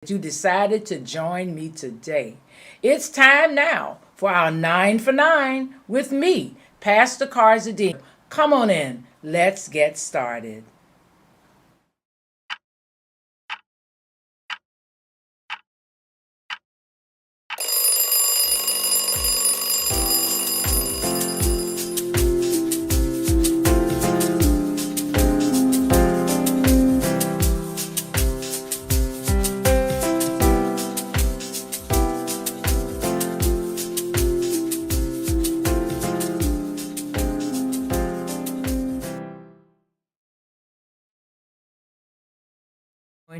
You decided to join me today. It's time now for our 9 for 9 with me, Pastor Carzadean. Come on in. Let's get started.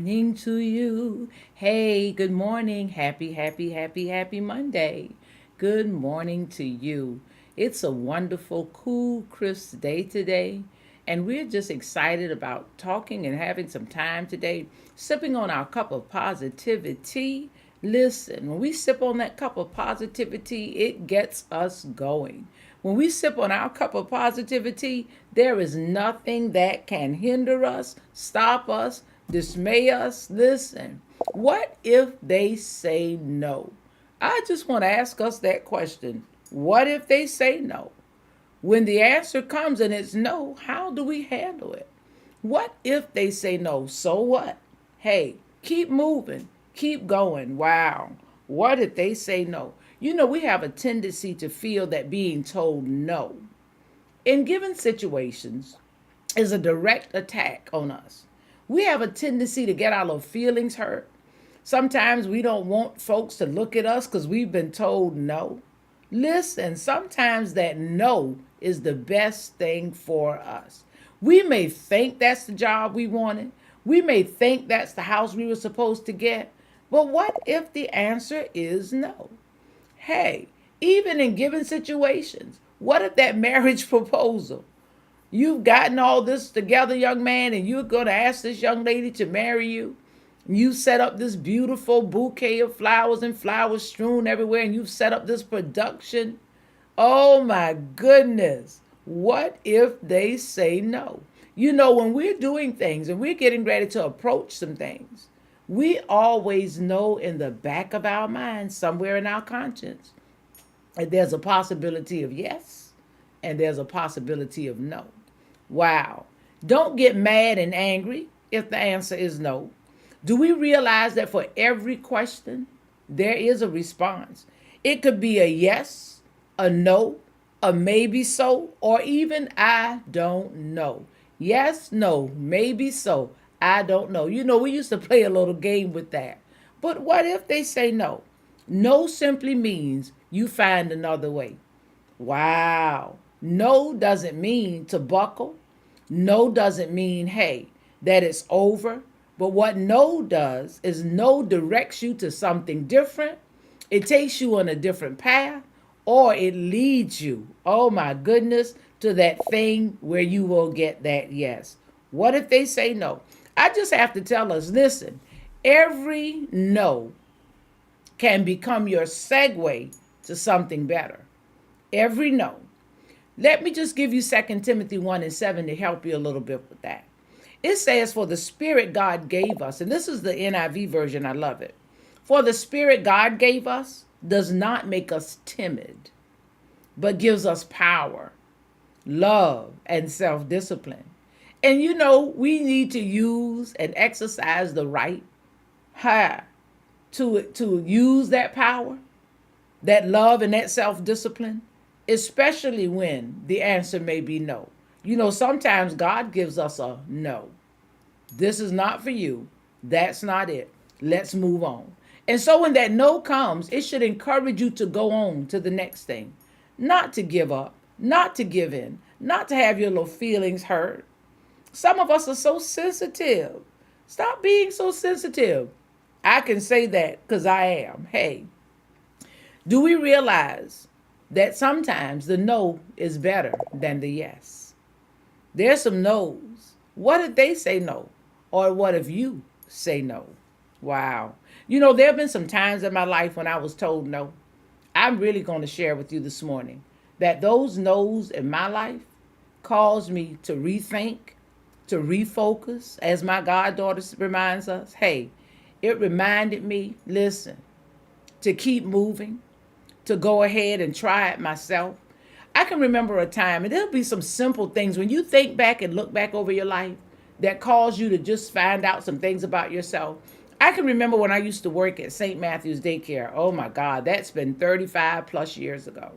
Morning to you. Hey, good morning. Happy Monday. Good morning to you. It's a wonderful, cool, crisp day today. And we're just excited about talking and having some time today, sipping on our cup of positivity. Listen, when we sip on that cup of positivity, it gets us going. When we sip on our cup of positivity, there is nothing that can hinder us, stop us, dismay us. Listen, what if they say no? I just want to ask us that question. What if they say no? When the answer comes and it's no, how do we handle it? What if they say no? So what? Hey, keep moving, keep going. Wow. What if they say no? You know, we have a tendency to feel that being told no in given situations is a direct attack on us. We have a tendency to get our little feelings hurt. Sometimes we don't want folks to look at us because we've been told no. Listen, sometimes that no is the best thing for us. We may think that's the job we wanted. We may think that's the house we were supposed to get. But what if the answer is no? Hey, even in given situations, what if that marriage proposal? You've gotten all this together, young man, and you're going to ask this young lady to marry you. You set up this beautiful bouquet of flowers and flowers strewn everywhere, and you've set up this production. Oh my goodness. What if they say no? You know, when we're doing things and we're getting ready to approach some things, we always know in the back of our mind, somewhere in our conscience, that there's a possibility of yes and there's a possibility of no. Wow. Don't get mad and angry if the answer is no. Do we realize that for every question, there is a response? It could be a yes, a no, a maybe so, or even I don't know. Yes, no, maybe so, I don't know. You know, we used to play a little game with that. But what if they say no? No simply means you find another way. Wow. No doesn't mean to buckle. No doesn't mean, hey, that it's over. But what no does is no directs you to something different. It takes you on a different path, or it leads you, oh my goodness, to that thing where you will get that yes. What if they say no? I just have to tell us, listen, every no can become your segue to something better. Every no. Let me just give you 2 Timothy 1 and 7 to help you a little bit with that. It says, for the Spirit God gave us, and this is the NIV version, I love it. For the Spirit God gave us does not make us timid, but gives us power, love, and self discipline. And you know, we need to use and exercise the right to use that power, that love, and that self discipline, especially when the answer may be no. You know, sometimes God gives us a no. This is not for you. That's not it. Let's move on. And so when that no comes, it should encourage you to go on to the next thing, not to give up, not to give in, not to have your little feelings hurt. Some of us are so sensitive. Stop being so sensitive. I can say that because I am. Hey, do we realize that sometimes the no is better than the yes? There's some no's. What if they say no? Or what if you say no? Wow. You know, there have been some times in my life when I was told no. I'm really going to share with you this morning that those no's in my life caused me to rethink, to refocus, as my goddaughter reminds us. Hey, It reminded me, listen, to keep moving, to go ahead and try it myself. I can remember a time, and there'll be some simple things when you think back and look back over your life that cause you to just find out some things about yourself. I can remember when I used to work at St. Matthew's Daycare. Oh my God, that's been 35 plus years ago.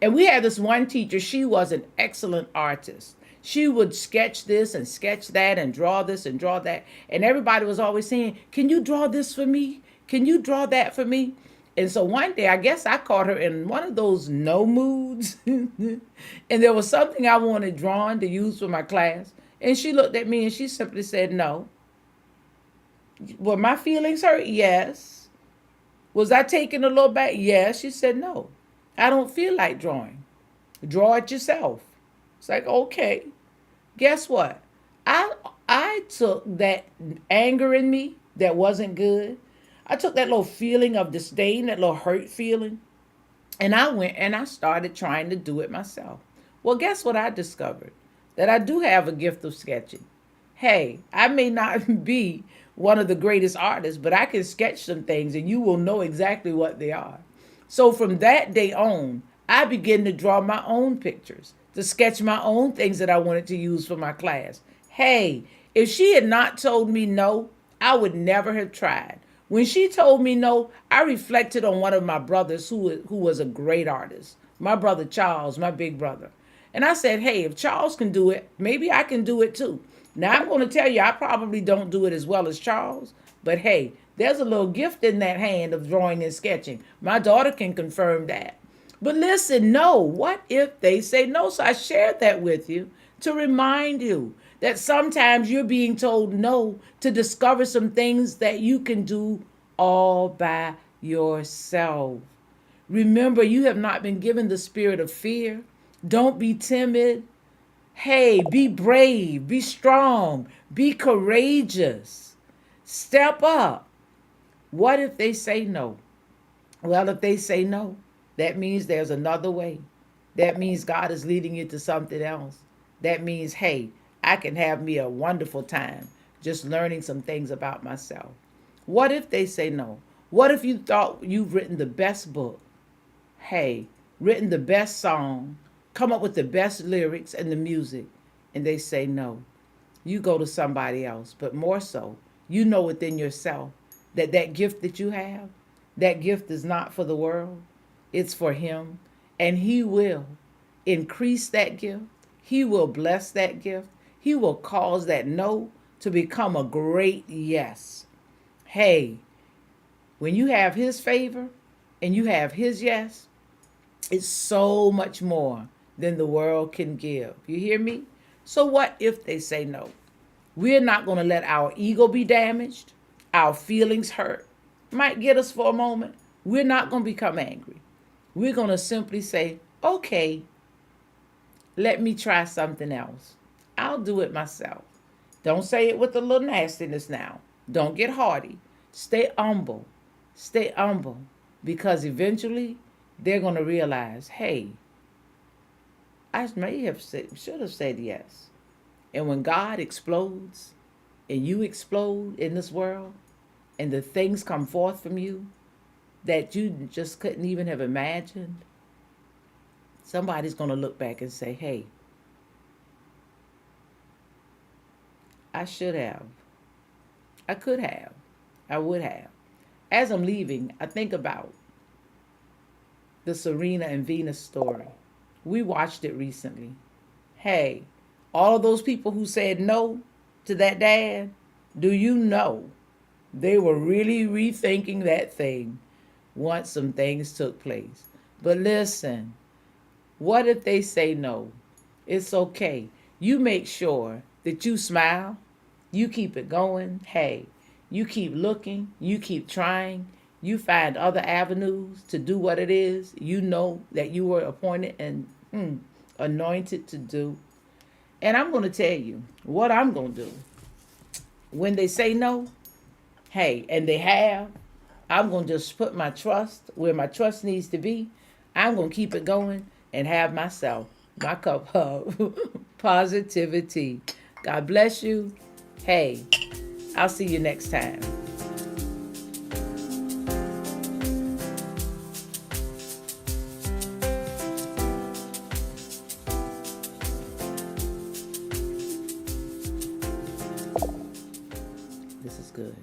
And we had this one teacher, she was an excellent artist. She would sketch this and sketch that and draw this and draw that. And everybody was always saying, can you draw this for me? Can you draw that for me? And so one day, I guess I caught her in one of those no moods. And there was something I wanted drawn to use for my class. And she looked at me and she simply said, no. Were my feelings hurt? Yes. Was I taken a little back? Yes. She said, no, I don't feel like drawing. Draw it yourself. It's like, okay. Guess what? I took that anger in me that wasn't good. I took that little feeling of disdain, that little hurt feeling, and I went and I started trying to do it myself. Well, guess what I discovered? That I do have a gift of sketching. Hey, I may not be one of the greatest artists, but I can sketch some things and you will know exactly what they are. So from that day on, I began to draw my own pictures, to sketch my own things that I wanted to use for my class. Hey, if she had not told me no, I would never have tried. When she told me no, I reflected on one of my brothers who was a great artist. My brother Charles, my big brother. And I said, hey, if Charles can do it, maybe I can do it too. Now, I'm going to tell you, I probably don't do it as well as Charles. But hey, there's a little gift in that hand of drawing and sketching. My daughter can confirm that. But listen, no, what if they say no? So I shared that with you to remind you that sometimes you're being told no to discover some things that you can do all by yourself. Remember, you have not been given the spirit of fear. Don't be timid. Hey, be brave, be strong, be courageous. Step up. What if they say no? Well, if they say no, that means there's another way. That means God is leading you to something else. That means, hey, I can have me a wonderful time just learning some things about myself. What if they say no? What if you thought you've written the best book? Hey, written the best song, come up with the best lyrics and the music, and they say no. You go to somebody else, but more so, you know within yourself that that gift that you have, that gift is not for the world. It's for him, and he will increase that gift. He will bless that gift. He will cause that no to become a great yes. Hey, when you have his favor and you have his yes, it's so much more than the world can give. You hear me? So what if they say no? We're not going to let our ego be damaged. Our feelings hurt. Might get us for a moment. We're not going to become angry. We're going to simply say, okay, let me try something else. I'll do it myself. Don't say it with a little nastiness now. Don't get haughty. Stay humble. Stay humble. Because eventually they're going to realize, hey, I should have said yes. And when God explodes and you explode in this world and the things come forth from you that you just couldn't even have imagined, somebody's going to look back and say, hey, I should have. I could have. I would have. As I'm leaving, I think about the Serena and Venus story. We watched it recently. Hey, all of those people who said no to that dad, do you know they were really rethinking that thing once some things took place? But listen, what if they say no? It's okay. You make sure that you smile, you keep it going. Hey, you keep looking, you keep trying, you find other avenues to do what it is you know that you were appointed and anointed to do. And I'm going to tell you what I'm going to do. When they say no, hey, and they have, I'm going to just put my trust where my trust needs to be. I'm going to keep it going and have myself my cup of positivity. God bless you. Hey, I'll see you next time. is good.